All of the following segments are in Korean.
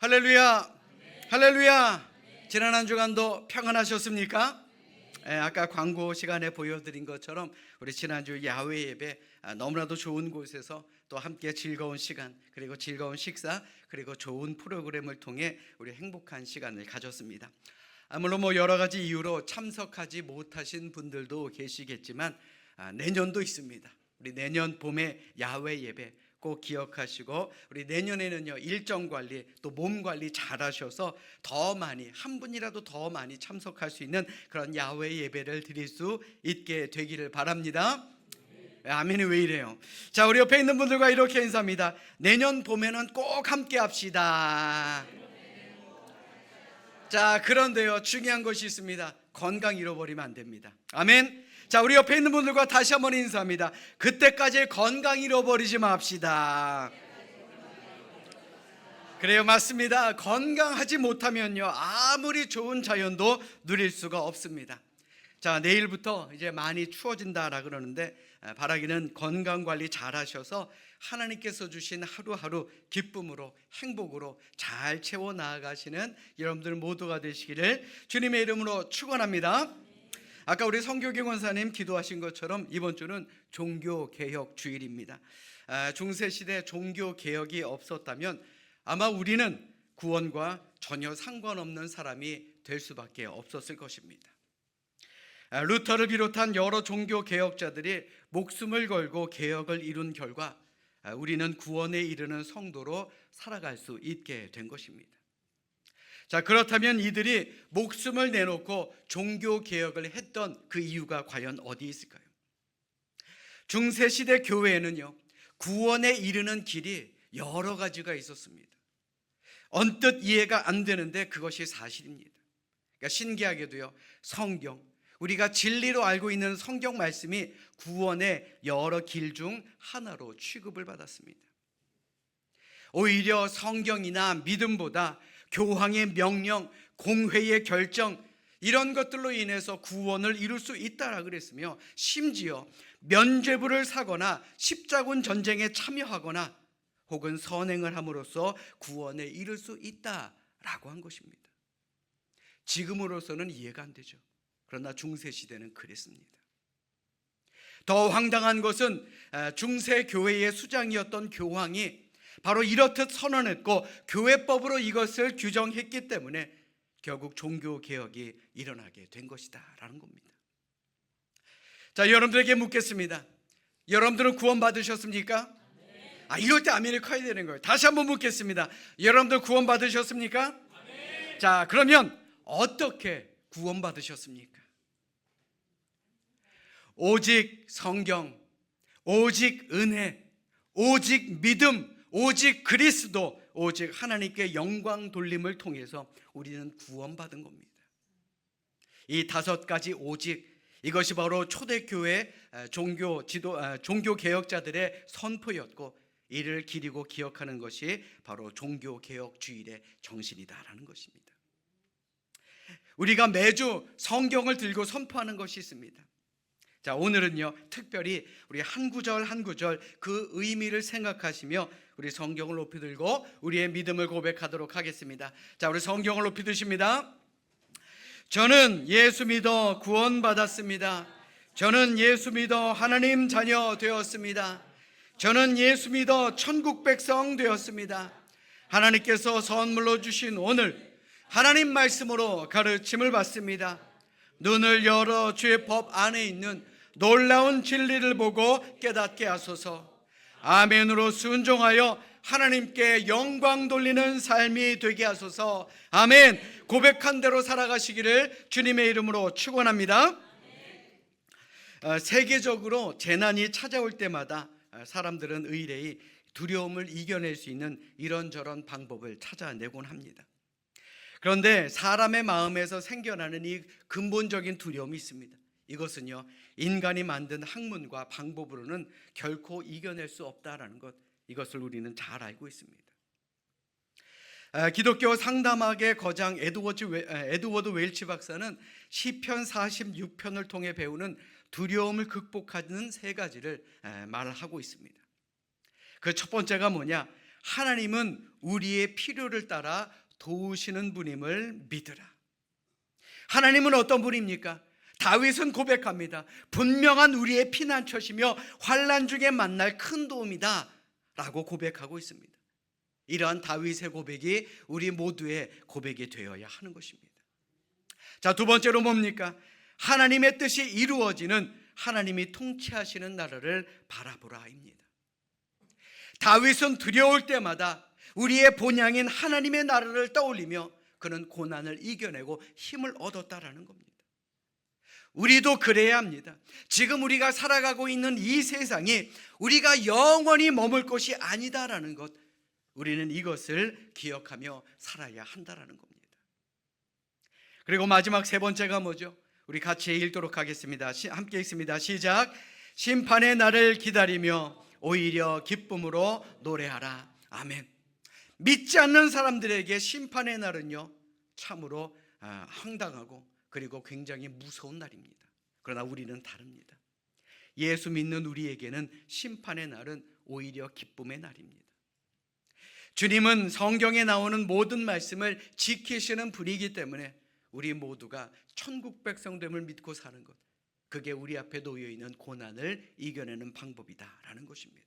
할렐루야, 할렐루야. 지난 한 주간도 평안하셨습니까? 아까 광고 시간에 보여드린 것처럼 우리 지난주 야외 예배 너무나도 좋은 곳에서 또 함께 즐거운 시간, 그리고 즐거운 식사, 그리고 좋은 프로그램을 통해 우리 행복한 시간을 가졌습니다. 물론 여러 가지 이유로 참석하지 못하신 분들도 계시겠지만 내년도 있습니다. 우리 내년 봄에 야외 예배 꼭 기억하시고, 우리 내년에는요 일정 관리 또 몸 관리 잘 하셔서 더 많이, 한 분이라도 더 많이 참석할 수 있는 그런 야외 예배를 드릴 수 있게 되기를 바랍니다. 아멘이 왜 이래요? 자, 우리 옆에 있는 분들과 이렇게 인사합니다. 내년 봄에는 꼭 함께 합시다. 자, 그런데요 중요한 것이 있습니다. 건강 잃어버리면 안 됩니다. 아멘. 자, 우리 옆에 있는 분들과 다시 한번 인사합니다. 그때까지 건강 잃어버리지 맙시다. 그래요, 맞습니다. 건강하지 못하면요 아무리 좋은 자연도 누릴 수가 없습니다. 자, 내일부터 이제 많이 추워진다라 그러는데 바라기는 건강관리 잘 하셔서 하나님께서 주신 하루하루 기쁨으로, 행복으로 잘 채워 나아가시는 여러분들 모두가 되시기를 주님의 이름으로 축원합니다. 아까 우리 성교경 원사님 기도하신 것처럼 이번 주는 종교개혁 주일입니다. 중세시대 종교개혁이 없었다면 아마 우리는 구원과 전혀 상관없는 사람이 될 수밖에 없었을 것입니다. 루터를 비롯한 여러 종교개혁자들이 목숨을 걸고 개혁을 이룬 결과 우리는 구원에 이르는 성도로 살아갈 수 있게 된 것입니다. 자, 그렇다면 이들이 목숨을 내놓고 종교개혁을 했던 그 이유가 과연 어디 있을까요? 중세시대 교회에는요 구원에 이르는 길이 여러 가지가 있었습니다. 언뜻 이해가 안 되는데 그것이 사실입니다. 그러니까 신기하게도요 성경, 우리가 진리로 알고 있는 성경 말씀이 구원의 여러 길 중 하나로 취급을 받았습니다. 오히려 성경이나 믿음보다 교황의 명령, 공회의 결정, 이런 것들로 인해서 구원을 이룰 수 있다라 그랬으며, 심지어 면죄부를 사거나 십자군 전쟁에 참여하거나 혹은 선행을 함으로써 구원에 이를 수 있다라고 한 것입니다. 지금으로서는 이해가 안 되죠. 그러나 중세시대는 그랬습니다. 더 황당한 것은 중세 교회의 수장이었던 교황이 바로 이렇듯 선언했고 교회법으로 이것을 규정했기 때문에 결국 종교개혁이 일어나게 된 것이다 라는 겁니다. 자, 여러분들에게 묻겠습니다. 여러분들은 구원 받으셨습니까? 이럴 때 아멘이 커야 되는 거예요. 다시 한번 묻겠습니다. 여러분들 구원 받으셨습니까? 자, 그러면 어떻게 구원 받으셨습니까? 오직 성경, 오직 은혜, 오직 믿음, 오직 그리스도, 오직 하나님께 영광 돌림을 통해서 우리는 구원받은 겁니다. 이 5가지 오직, 이것이 바로 초대교회 종교개혁자들의 선포였고, 이를 기리고 기억하는 것이 바로 종교개혁 주일의 정신이다라는 것입니다. 우리가 매주 성경을 들고 선포하는 것이 있습니다. 자, 오늘은요 특별히 우리 한 구절 한 구절 그 의미를 생각하시며 우리 성경을 높이 들고 우리의 믿음을 고백하도록 하겠습니다. 자, 우리 성경을 높이 드십니다. 저는 예수 믿어 구원받았습니다. 저는 예수 믿어 하나님 자녀 되었습니다. 저는 예수 믿어 천국 백성 되었습니다. 하나님께서 선물로 주신 오늘 하나님 말씀으로 가르침을 받습니다. 눈을 열어 주의 법 안에 있는 놀라운 진리를 보고 깨닫게 하소서. 아멘으로 순종하여 하나님께 영광 돌리는 삶이 되게 하소서. 아멘. 고백한 대로 살아가시기를 주님의 이름으로 축원합니다. 세계적으로 재난이 찾아올 때마다 사람들은 의뢰이 두려움을 이겨낼 수 있는 이런저런 방법을 찾아내곤 합니다. 그런데 사람의 마음에서 생겨나는 이 근본적인 두려움이 있습니다. 이것은요 인간이 만든 학문과 방법으로는 결코 이겨낼 수 없다라는 것, 이것을 우리는 잘 알고 있습니다. 기독교 상담학의 거장 에드워드 웰치 박사는 시편 46편을 통해 배우는 두려움을 극복하는 세 가지를 말하고 있습니다. 그 첫 번째가 뭐냐? 하나님은 우리의 필요를 따라 도우시는 분임을 믿으라. 하나님은 어떤 분입니까? 다윗은 고백합니다. 분명한 우리의 피난처시며 환난 중에 만날 큰 도움이다 라고 고백하고 있습니다. 이러한 다윗의 고백이 우리 모두의 고백이 되어야 하는 것입니다. 자, 두 번째로 뭡니까? 하나님의 뜻이 이루어지는, 하나님이 통치하시는 나라를 바라보라입니다. 다윗은 두려울 때마다 우리의 본향인 하나님의 나라를 떠올리며 그는 고난을 이겨내고 힘을 얻었다라는 겁니다. 우리도 그래야 합니다. 지금 우리가 살아가고 있는 이 세상이 우리가 영원히 머물 곳이 아니다라는 것, 우리는 이것을 기억하며 살아야 한다라는 겁니다. 그리고 마지막 세 번째가 뭐죠? 우리 같이 읽도록 하겠습니다. 함께 읽습니다. 시작. 심판의 날을 기다리며 오히려 기쁨으로 노래하라. 아멘. 믿지 않는 사람들에게 심판의 날은요, 참으로 황당하고 그리고 굉장히 무서운 날입니다. 그러나 우리는 다릅니다. 예수 믿는 우리에게는 심판의 날은 오히려 기쁨의 날입니다. 주님은 성경에 나오는 모든 말씀을 지키시는 분이기 때문에 우리 모두가 천국 백성됨을 믿고 사는 것, 그게 우리 앞에 놓여 있는 고난을 이겨내는 방법이다라는 것입니다.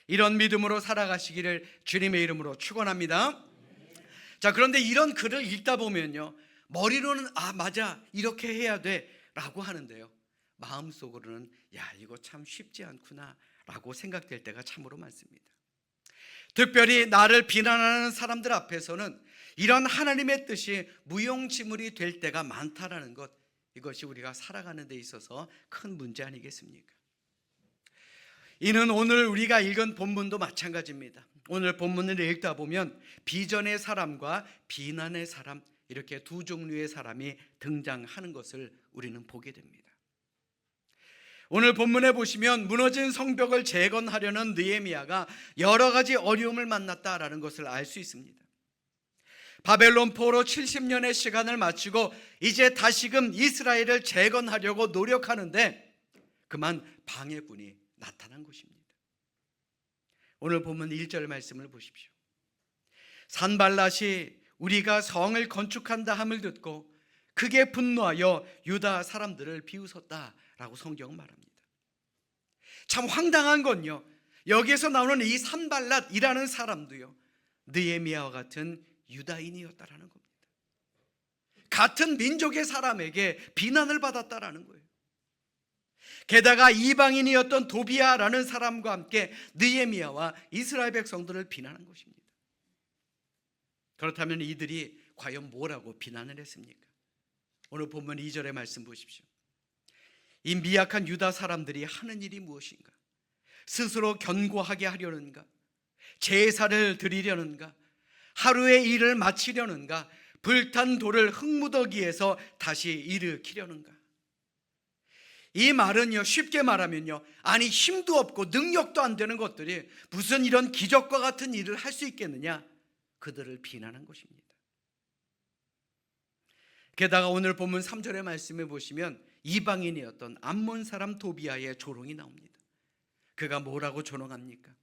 이런 믿음으로 살아가시기를 주님의 이름으로 축원합니다. 자, 그런데 이런 글을 읽다 보면요, 머리로는 맞아, 이렇게 해야 돼 라고 하는데요, 마음속으로는 이거 참 쉽지 않구나 라고 생각될 때가 참으로 많습니다. 특별히 나를 비난하는 사람들 앞에서는 이런 하나님의 뜻이 무용지물이 될 때가 많다라는 것, 이것이 우리가 살아가는 데 있어서 큰 문제 아니겠습니까? 이는 오늘 우리가 읽은 본문도 마찬가지입니다. 오늘 본문을 읽다 보면 비전의 사람과 비난의 사람, 이렇게 두 종류의 사람이 등장하는 것을 우리는 보게 됩니다. 오늘 본문에 보시면 무너진 성벽을 재건하려는 느헤미야가 여러 가지 어려움을 만났다라는 것을 알 수 있습니다. 바벨론 포로 70년의 시간을 마치고 이제 다시금 이스라엘을 재건하려고 노력하는데 그만 방해꾼이 나타난 것입니다. 오늘 본문 1절 말씀을 보십시오. 산발랏이 우리가 성을 건축한다 함을 듣고 크게 분노하여 유다 사람들을 비웃었다라고 성경은 말합니다. 참 황당한 건요, 여기에서 나오는 이 산발랏이라는 사람도요, 느헤미야와 같은 유다인이었다라는 겁니다. 같은 민족의 사람에게 비난을 받았다라는 거예요. 게다가 이방인이었던 도비야라는 사람과 함께 느헤미야와 이스라엘 백성들을 비난한 것입니다. 그렇다면 이들이 과연 뭐라고 비난을 했습니까? 오늘 본문 2절의 말씀 보십시오. 이 미약한 유다 사람들이 하는 일이 무엇인가? 스스로 견고하게 하려는가? 제사를 드리려는가? 하루의 일을 마치려는가? 불탄 돌을 흙무더기에서 다시 일으키려는가? 이 말은요, 쉽게 말하면요, 아니 힘도 없고 능력도 안 되는 것들이 무슨 이런 기적과 같은 일을 할 수 있겠느냐? 그들을 비난한 것입니다. 게다가 오늘 본문 3절의 말씀에 보시면 이방인이었던 암몬 사람 도비야의 조롱이 나옵니다. 그가 뭐라고 조롱합니까?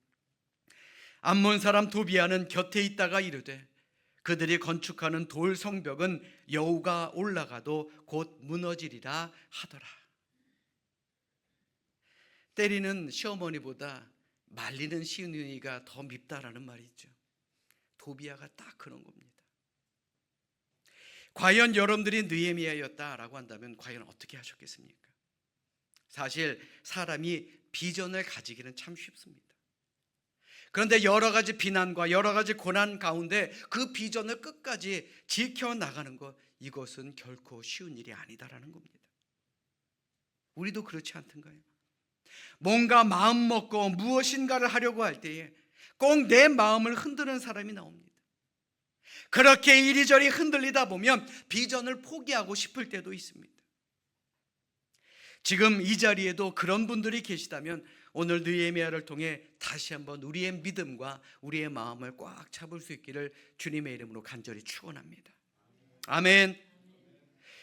암몬 사람 도비야는 곁에 있다가 이르되 그들이 건축하는 돌 성벽은 여우가 올라가도 곧 무너지리라 하더라. 때리는 시어머니보다 말리는 시누이가 더 밉다라는 말이 있죠. 도비야가 딱 그런 겁니다. 과연 여러분들이 느헤미야였다라고 한다면 과연 어떻게 하셨겠습니까? 사실 사람이 비전을 가지기는 참 쉽습니다. 그런데 여러 가지 비난과 여러 가지 고난 가운데 그 비전을 끝까지 지켜나가는 것, 이것은 결코 쉬운 일이 아니다라는 겁니다. 우리도 그렇지 않던가요? 뭔가 마음 먹고 무엇인가를 하려고 할 때에 꼭 내 마음을 흔드는 사람이 나옵니다. 그렇게 이리저리 흔들리다 보면 비전을 포기하고 싶을 때도 있습니다. 지금 이 자리에도 그런 분들이 계시다면 오늘 느헤미야를 통해 다시 한번 우리의 믿음과 우리의 마음을 꽉 잡을 수 있기를 주님의 이름으로 간절히 축원합니다. 아멘.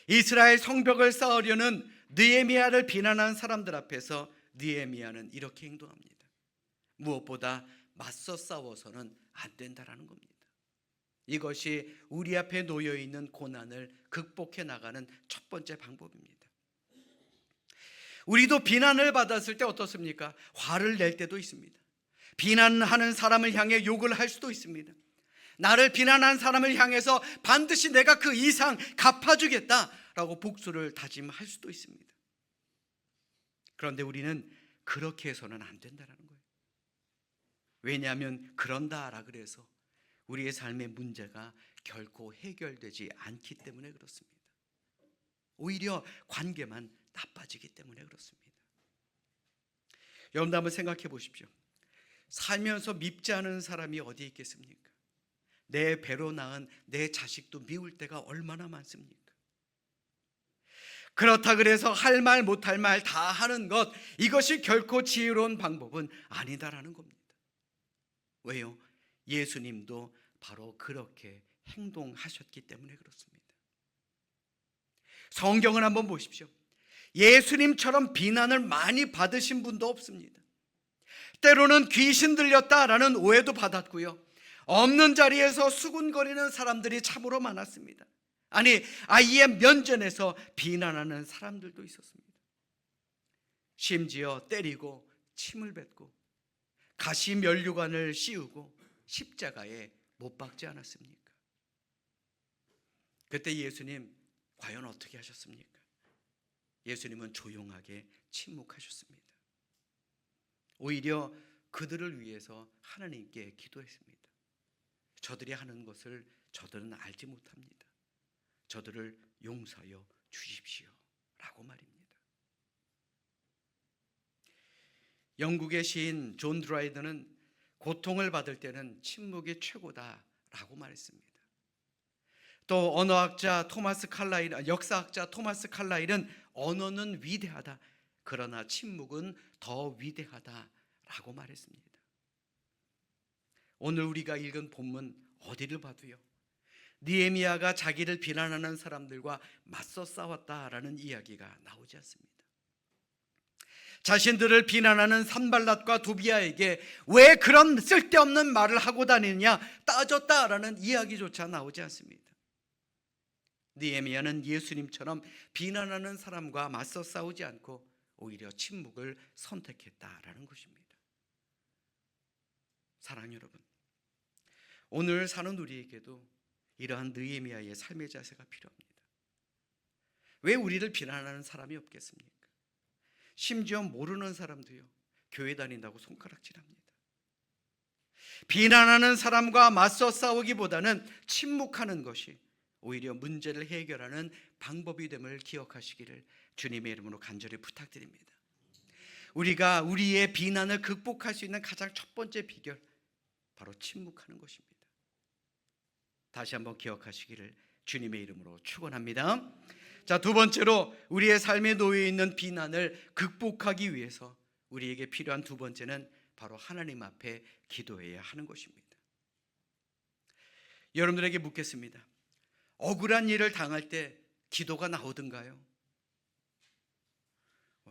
이스라엘 성벽을 쌓으려는 느헤미야를 비난한 사람들 앞에서 느헤미야는 이렇게 행동합니다. 무엇보다 맞서 싸워서는 안 된다라는 겁니다. 이것이 우리 앞에 놓여 있는 고난을 극복해 나가는 첫 번째 방법입니다. 우리도 비난을 받았을 때 어떻습니까? 화를 낼 때도 있습니다. 비난하는 사람을 향해 욕을 할 수도 있습니다. 나를 비난한 사람을 향해서 반드시 내가 그 이상 갚아주겠다라고 복수를 다짐할 수도 있습니다. 그런데 우리는 그렇게 해서는 안 된다는 거예요. 왜냐하면 그런다라 그래서 우리의 삶의 문제가 결코 해결되지 않기 때문에 그렇습니다. 오히려 관계만 나빠지기 때문에 그렇습니다. 여러분도 한번 생각해 보십시오. 살면서 밉지 않은 사람이 어디 있겠습니까? 내 배로 낳은 내 자식도 미울 때가 얼마나 많습니까? 그렇다 그래서 할 말 못할 말 다 하는 것, 이것이 결코 지혜로운 방법은 아니다라는 겁니다. 왜요? 예수님도 바로 그렇게 행동하셨기 때문에 그렇습니다. 성경을 한번 보십시오. 예수님처럼 비난을 많이 받으신 분도 없습니다. 때로는 귀신 들렸다라는 오해도 받았고요, 없는 자리에서 수군거리는 사람들이 참으로 많았습니다. 아니, 아예 면전에서 비난하는 사람들도 있었습니다. 심지어 때리고 침을 뱉고 가시 면류관을 씌우고 십자가에 못 박지 않았습니까? 그때 예수님 과연 어떻게 하셨습니까? 예수님은 조용하게 침묵하셨습니다. 오히려 그들을 위해서 하나님께 기도했습니다. 저들이 하는 것을 저들은 알지 못합니다. 저들을 용서하여 주십시오 라고 말입니다. 영국의 시인 존 드라이더는 고통을 받을 때는 침묵이 최고다라고 말했습니다. 또 언어학자 토마스 칼라일, 역사학자 토마스 칼라일은 언어는 위대하다, 그러나 침묵은 더 위대하다라고 말했습니다. 오늘 우리가 읽은 본문 어디를 봐도요, 느헤미야가 자기를 비난하는 사람들과 맞서 싸웠다라는 이야기가 나오지 않습니다. 자신들을 비난하는 산발랏과 도비아에게 왜 그런 쓸데없는 말을 하고 다니느냐 따졌다라는 이야기조차 나오지 않습니다. 느헤미야는 예수님처럼 비난하는 사람과 맞서 싸우지 않고 오히려 침묵을 선택했다라는 것입니다. 사랑하는 여러분, 오늘 사는 우리에게도 이러한 느헤미야의 삶의 자세가 필요합니다. 왜 우리를 비난하는 사람이 없겠습니까? 심지어 모르는 사람도요, 교회 다닌다고 손가락질합니다. 비난하는 사람과 맞서 싸우기보다는 침묵하는 것이 오히려 문제를 해결하는 방법이 됨을 기억하시기를 주님의 이름으로 간절히 부탁드립니다. 우리가 우리의 비난을 극복할 수 있는 가장 첫 번째 비결, 바로 침묵하는 것입니다. 다시 한번 기억하시기를 주님의 이름으로 축원합니다. 자, 두 번째로 우리의 삶에 놓여 있는 비난을 극복하기 위해서 우리에게 필요한 두 번째는 바로 하나님 앞에 기도해야 하는 것입니다. 여러분들에게 묻겠습니다. 억울한 일을 당할 때 기도가 나오던가요?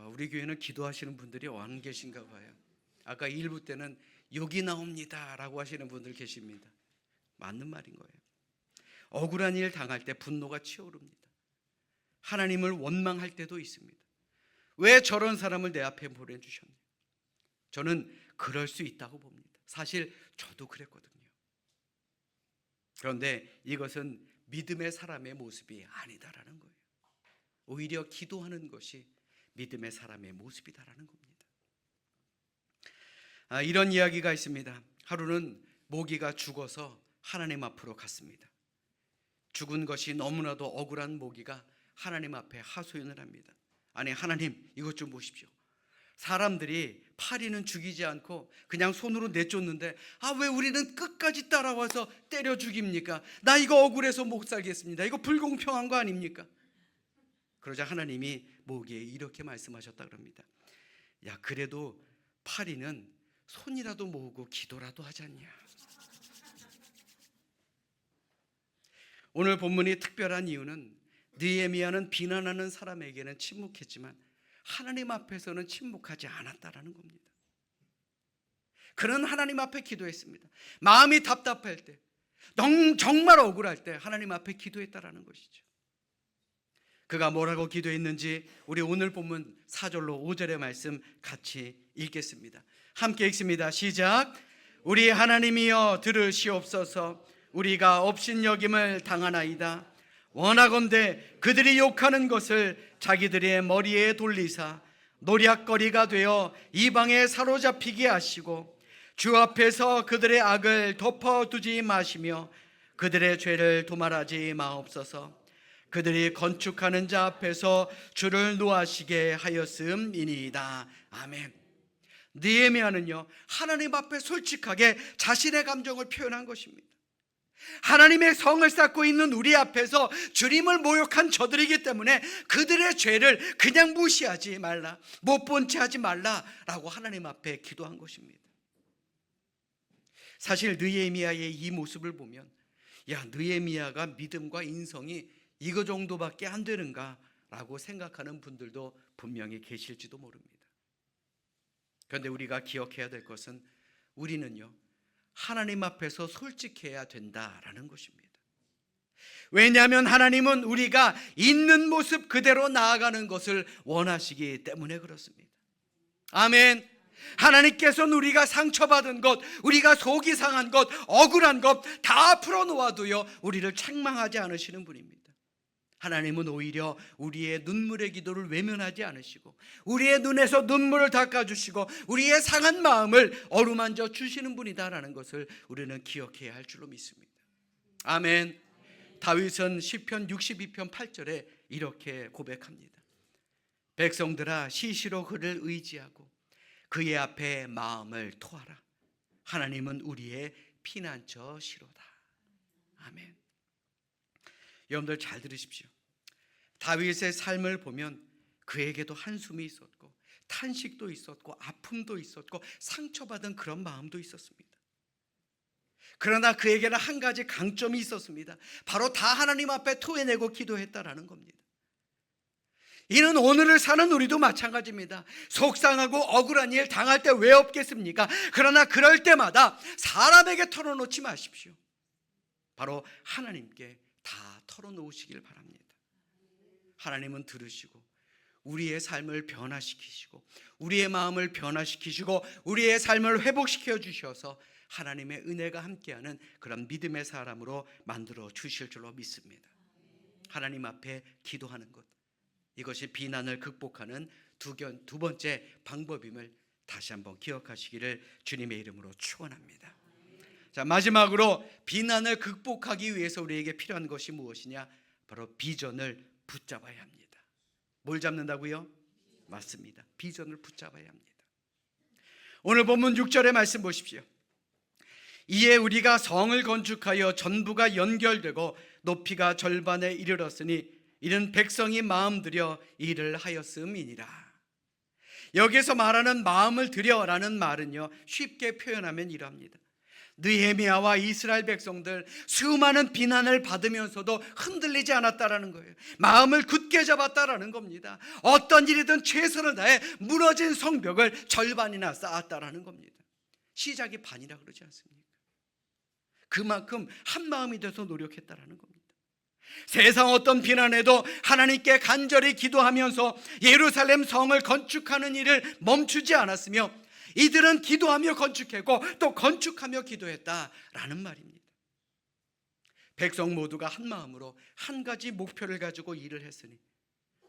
우리 교회는 기도하시는 분들이 안 계신가 봐요. 아까 일부 때는 욕이 나옵니다 라고 하시는 분들 계십니다. 맞는 말인 거예요. 억울한 일 당할 때 분노가 치오릅니다. 하나님을 원망할 때도 있습니다. 왜 저런 사람을 내 앞에 보내주셨냐? 저는 그럴 수 있다고 봅니다. 사실 저도 그랬거든요. 그런데 이것은 믿음의 사람의 모습이 아니다라는 거예요. 오히려 기도하는 것이 믿음의 사람의 모습이다라는 겁니다. 이런 이야기가 있습니다. 하루는 모기가 죽어서 하나님 앞으로 갔습니다. 죽은 것이 너무나도 억울한 모기가 하나님 앞에 하소연을 합니다. 아니, 하나님, 이것 좀 보십시오. 사람들이 파리는 죽이지 않고 그냥 손으로 내쫓는데 왜 우리는 끝까지 따라와서 때려 죽입니까? 나 이거 억울해서 못 살겠습니다. 이거 불공평한 거 아닙니까? 그러자 하나님이 모기에 이렇게 말씀하셨다 그럽니다. 야, 그래도 파리는 손이라도 모으고 기도라도 하잖냐. 오늘 본문이 특별한 이유는 느헤미야는 비난하는 사람에게는 침묵했지만 하나님 앞에서는 침묵하지 않았다라는 겁니다. 그는 하나님 앞에 기도했습니다. 마음이 답답할 때, 정말 억울할 때 하나님 앞에 기도했다라는 것이죠. 그가 뭐라고 기도했는지 우리 오늘 본문 4절로 5절의 말씀 같이 읽겠습니다. 함께 읽습니다. 시작. 우리 하나님이여 들으시옵소서. 우리가 업신여김을 당하나이다. 원하건대 그들이 욕하는 것을 자기들의 머리에 돌리사 노략거리가 되어 이방에 사로잡히게 하시고 주 앞에서 그들의 악을 덮어두지 마시며 그들의 죄를 도말하지 마옵소서. 그들이 건축하는 자 앞에서 주를 노하시게 하였음이니이다. 아멘. 느헤미야는요, 하나님 앞에 솔직하게 자신의 감정을 표현한 것입니다. 하나님의 성을 쌓고 있는 우리 앞에서 주님을 모욕한 저들이기 때문에 그들의 죄를 그냥 무시하지 말라, 못 본 채 하지 말라라고 하나님 앞에 기도한 것입니다. 사실 느헤미야의 이 모습을 보면, 야, 느헤미야가 믿음과 인성이 이거 정도밖에 안 되는가 라고 생각하는 분들도 분명히 계실지도 모릅니다. 그런데 우리가 기억해야 될 것은 우리는요, 하나님 앞에서 솔직해야 된다라는 것입니다. 왜냐하면 하나님은 우리가 있는 모습 그대로 나아가는 것을 원하시기 때문에 그렇습니다. 아멘. 하나님께서는 우리가 상처받은 것, 우리가 속이 상한 것, 억울한 것 다 풀어놓아도요, 우리를 책망하지 않으시는 분입니다. 하나님은 오히려 우리의 눈물의 기도를 외면하지 않으시고 우리의 눈에서 눈물을 닦아주시고 우리의 상한 마음을 어루만져 주시는 분이다라는 것을 우리는 기억해야 할 줄로 믿습니다. 아멘. 다윗은 시편 62편 8절에 이렇게 고백합니다. 백성들아 시시로 그를 의지하고 그의 앞에 마음을 토하라. 하나님은 우리의 피난처시로다. 아멘. 여러분들 잘 들으십시오. 다윗의 삶을 보면 그에게도 한숨이 있었고 탄식도 있었고 아픔도 있었고 상처받은 그런 마음도 있었습니다. 그러나 그에게는 한 가지 강점이 있었습니다. 바로 다 하나님 앞에 토해내고 기도했다라는 겁니다. 이는 오늘을 사는 우리도 마찬가지입니다. 속상하고 억울한 일 당할 때 왜 없겠습니까? 그러나 그럴 때마다 사람에게 털어놓지 마십시오. 바로 하나님께 다 털어놓으시길 바랍니다. 하나님은 들으시고 우리의 삶을 변화시키시고 우리의 마음을 변화시키시고 우리의 삶을 회복시켜 주셔서 하나님의 은혜가 함께하는 그런 믿음의 사람으로 만들어 주실 줄로 믿습니다. 하나님 앞에 기도하는 것, 이것이 비난을 극복하는 두 번째 방법임을 다시 한번 기억하시기를 주님의 이름으로 축원합니다. 자, 마지막으로 비난을 극복하기 위해서 우리에게 필요한 것이 무엇이냐? 바로 비전을 붙잡아야 합니다. 뭘 잡는다고요? 맞습니다. 비전을 붙잡아야 합니다. 오늘 본문 6절의 말씀 보십시오. 이에 우리가 성을 건축하여 전부가 연결되고 높이가 절반에 이르렀으니 이는 백성이 마음 들여 일을 하였음이니라. 여기서 말하는 마음을 들여라는 말은요, 쉽게 표현하면 이러합니다. 느헤미야와 이스라엘 백성들 수많은 비난을 받으면서도 흔들리지 않았다라는 거예요. 마음을 굳게 잡았다라는 겁니다. 어떤 일이든 최선을 다해 무너진 성벽을 절반이나 쌓았다라는 겁니다. 시작이 반이라 그러지 않습니까? 그만큼 한 마음이 돼서 노력했다라는 겁니다. 세상 어떤 비난에도 하나님께 간절히 기도하면서 예루살렘 성을 건축하는 일을 멈추지 않았으며 이들은 기도하며 건축했고 또 건축하며 기도했다라는 말입니다. 백성 모두가 한 마음으로 한 가지 목표를 가지고 일을 했으니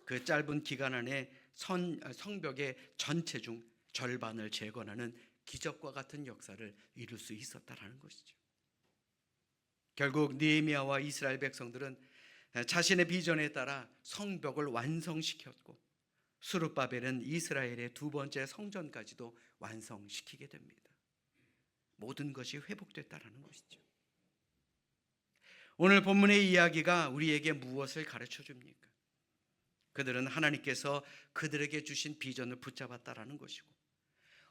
그 짧은 기간 안에 성벽의 전체 중 절반을 재건하는 기적과 같은 역사를 이룰 수 있었다라는 것이죠. 결국 느헤미야와 이스라엘 백성들은 자신의 비전에 따라 성벽을 완성시켰고 스룹바벨은 이스라엘의 두 번째 성전까지도 완성시키게 됩니다. 모든 것이 회복됐다라는 것이죠. 오늘 본문의 이야기가 우리에게 무엇을 가르쳐 줍니까? 그들은 하나님께서 그들에게 주신 비전을 붙잡았다라는 것이고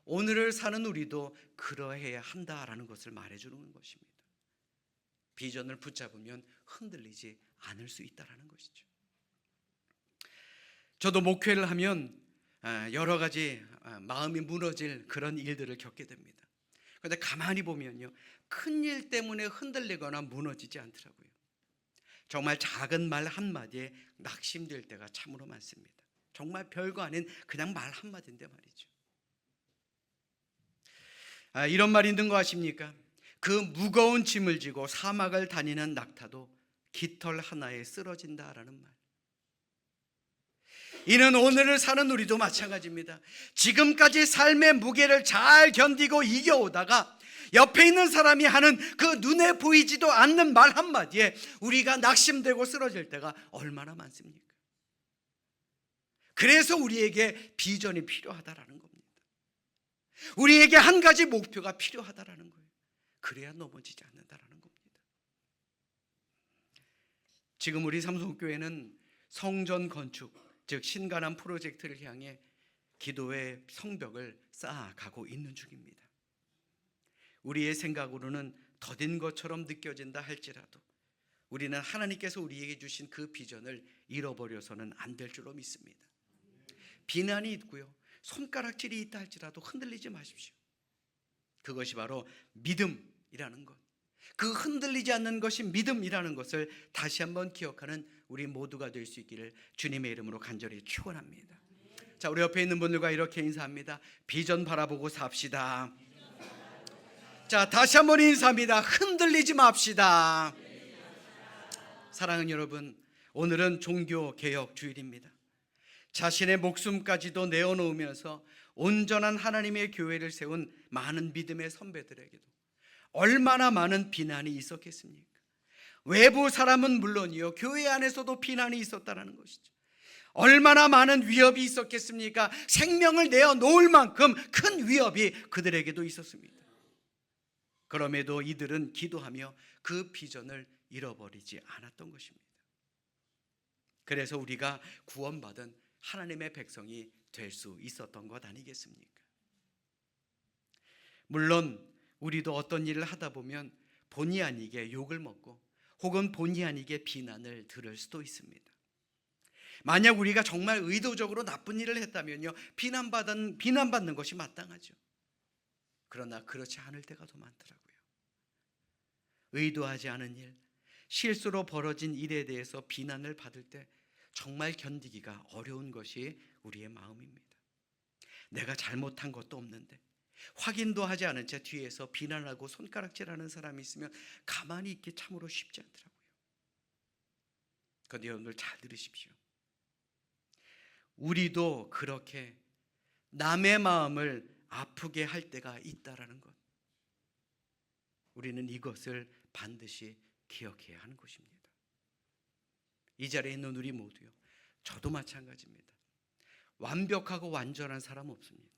오늘을 사는 우리도 그러해야 한다라는 것을 말해주는 것입니다. 비전을 붙잡으면 흔들리지 않을 수 있다라는 것이죠. 저도 목회를 하면 여러 가지 마음이 무너질 그런 일들을 겪게 됩니다. 그런데 가만히 보면요, 큰 일 때문에 흔들리거나 무너지지 않더라고요. 정말 작은 말 한마디에 낙심될 때가 참으로 많습니다. 정말 별거 아닌 그냥 말 한마디인데 말이죠. 이런 말이 있는 거 아십니까? 그 무거운 짐을 지고 사막을 다니는 낙타도 깃털 하나에 쓰러진다라는 말. 이는 오늘을 사는 우리도 마찬가지입니다. 지금까지 삶의 무게를 잘 견디고 이겨오다가 옆에 있는 사람이 하는 그 눈에 보이지도 않는 말 한마디에 우리가 낙심되고 쓰러질 때가 얼마나 많습니까? 그래서 우리에게 비전이 필요하다라는 겁니다. 우리에게 한 가지 목표가 필요하다라는 거예요. 그래야 넘어지지 않는다라는 겁니다. 지금 우리 삼성교회는 성전 건축, 즉 신가람 프로젝트를 향해 기도의 성벽을 쌓아가고 있는 중입니다. 우리의 생각으로는 더딘 것처럼 느껴진다 할지라도 우리는 하나님께서 우리에게 주신 그 비전을 잃어버려서는 안 될 줄로 믿습니다. 비난이 있고요, 손가락질이 있다 할지라도 흔들리지 마십시오. 그것이 바로 믿음이라는 것, 그 흔들리지 않는 것이 믿음이라는 것을 다시 한번 기억하는 우리 모두가 될 수 있기를 주님의 이름으로 간절히 축원합니다. 자, 우리 옆에 있는 분들과 이렇게 인사합니다. 비전 바라보고 삽시다. 자, 다시 한번 인사합니다. 흔들리지 맙시다. 사랑하는 여러분, 오늘은 종교개혁 주일입니다. 자신의 목숨까지도 내어놓으면서 온전한 하나님의 교회를 세운 많은 믿음의 선배들에게도 얼마나 많은 비난이 있었겠습니까? 외부 사람은 물론이요, 교회 안에서도 비난이 있었다는 것이죠. 얼마나 많은 위협이 있었겠습니까? 생명을 내어놓을 만큼 큰 위협이 그들에게도 있었습니다. 그럼에도 이들은 기도하며 그 비전을 잃어버리지 않았던 것입니다. 그래서 우리가 구원받은 하나님의 백성이 될 수 있었던 것 아니겠습니까? 물론 우리도 어떤 일을 하다 보면 본의 아니게 욕을 먹고 혹은 본의 아니게 비난을 들을 수도 있습니다. 만약 우리가 정말 의도적으로 나쁜 일을 했다면요, 비난받는 것이 마땅하죠. 그러나 그렇지 않을 때가 더 많더라고요. 의도하지 않은 일, 실수로 벌어진 일에 대해서 비난을 받을 때 정말 견디기가 어려운 것이 우리의 마음입니다. 내가 잘못한 것도 없는데 확인도 하지 않은 채 뒤에서 비난하고 손가락질하는 사람이 있으면 가만히 있기 참으로 쉽지 않더라고요. 그런데 여러분들 잘 들으십시오. 우리도 그렇게 남의 마음을 아프게 할 때가 있다라는 것, 우리는 이것을 반드시 기억해야 하는 것입니다. 이 자리에 있는 우리 모두요, 저도 마찬가지입니다. 완벽하고 완전한 사람 없습니다.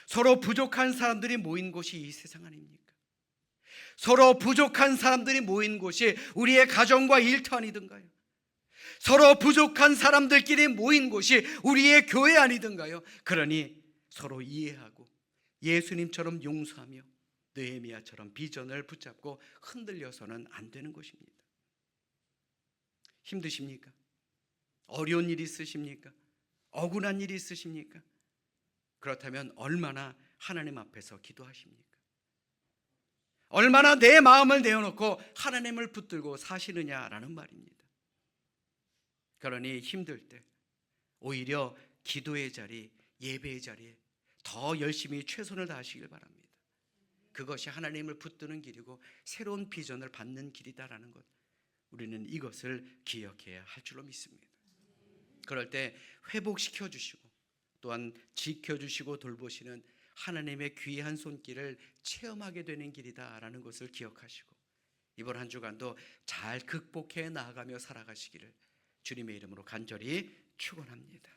서로 부족한 사람들이 모인 곳이 이 세상 아닙니까? 서로 부족한 사람들이 모인 곳이 우리의 가정과 일터아니든가요? 서로 부족한 사람들끼리 모인 곳이 우리의 교회 아니든가요? 그러니 서로 이해하고 예수님처럼 용서하며 느헤미야처럼 비전을 붙잡고 흔들려서는 안 되는 것입니다. 힘드십니까? 어려운 일이 있으십니까? 억울한 일이 있으십니까? 그렇다면 얼마나 하나님 앞에서 기도하십니까? 얼마나 내 마음을 내어놓고 하나님을 붙들고 사시느냐라는 말입니다. 그러니 힘들 때 오히려 기도의 자리, 예배의 자리에 더 열심히 최선을 다하시길 바랍니다. 그것이 하나님을 붙드는 길이고 새로운 비전을 받는 길이다라는 것, 우리는 이것을 기억해야 할 줄로 믿습니다. 그럴 때 회복시켜 주시고 또한 지켜주시고 돌보시는 하나님의 귀한 손길을 체험하게 되는 길이다라는 것을 기억하시고 이번 한 주간도 잘 극복해 나아가며 살아가시기를 주님의 이름으로 간절히 축원합니다.